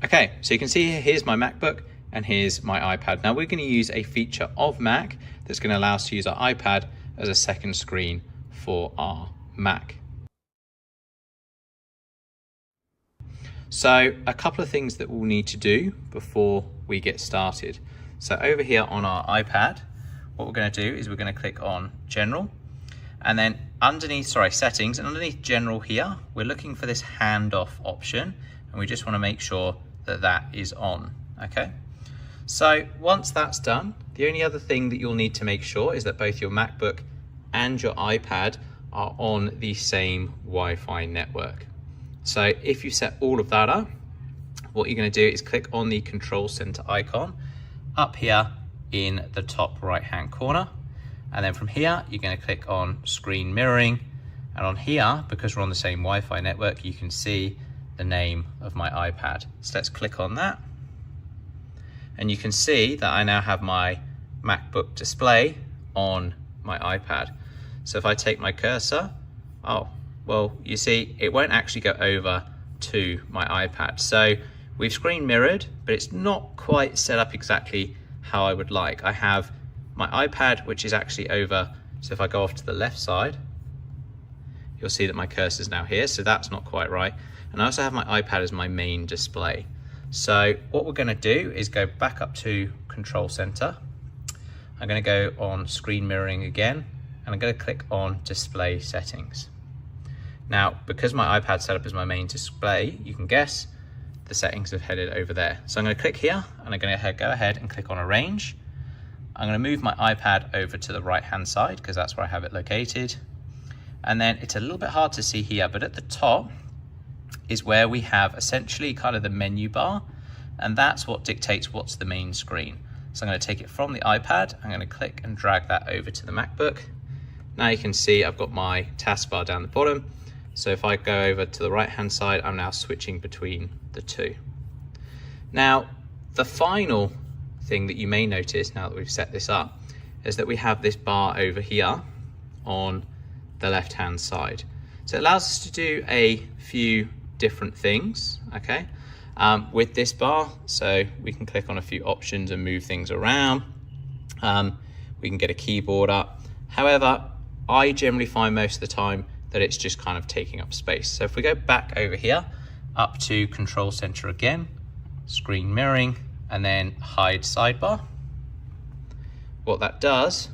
Okay, so you can see here, here's my MacBook and here's my iPad. Now we're going to use a feature of Mac that's going to allow us to use our iPad as a second screen for our Mac. So a couple of things that we'll need to do before we get started. So over here on our iPad, what we're going to do is we're going to click on General, and then underneath, Settings, and underneath General here, we're looking for this handoff option, and we just want to make sure that that is on, okay? So once that's done, the only other thing that you'll need to make sure is that both your MacBook and your iPad are on the same Wi-Fi network. So if you set all of that up, what you're going to do is click on the Control Center icon up here in the top right hand corner, and then from here you're going to click on Screen Mirroring, and on here, because we're on the same Wi-Fi network, you can see the name of my iPad. So let's click on that, and you can see that I now have my MacBook display on my iPad. So if I take my cursor, well, you see it won't actually go over to my iPad. So we've screen mirrored, but it's not quite set up exactly how I would like. I have my iPad, which is actually over. So if I go off to the left side, you'll see that my cursor is now here. So that's not quite right. And I also have my iPad as my main display. So what we're going to do is go back up to Control Center. I'm going to go on Screen Mirroring again, and I'm going to click on Display Settings. Now, because my iPad's set up as my main display, you can guess the settings have headed over there. So I'm going to click here, and I'm going to go ahead and click on Arrange. I'm going to move my iPad over to the right-hand side because that's where I have it located. And then it's a little bit hard to see here, but at the top is where we have essentially kind of the menu bar, and that's what dictates what's the main screen. So I'm going to take it from the iPad, I'm going to click and drag that over to the MacBook. Now you can see I've got my taskbar down the bottom. So if I go over to the right hand side, I'm now switching between the two. Now, the final thing that you may notice now that we've set this up is that we have this bar over here on the left hand side. So it allows us to do a few different things, okay, with this bar. So we can click on a few options and move things around. We can get a keyboard up. However, I generally find most of the time that it's just kind of taking up space. So if we go back over here, up to Control Center again, Screen Mirroring, and then Hide Sidebar, what that does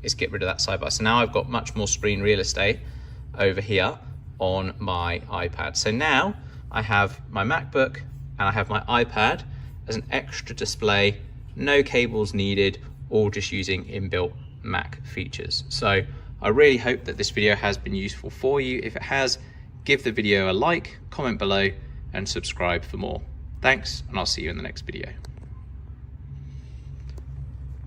is get rid of that sidebar. So now I've got much more screen real estate over here on my iPad. So now I have my MacBook and I have my iPad as an extra display, no cables needed, all just using inbuilt Mac features. So I really hope that this video has been useful for you. If it has, give the video a like, comment below, and subscribe for more. Thanks, and I'll see you in the next video.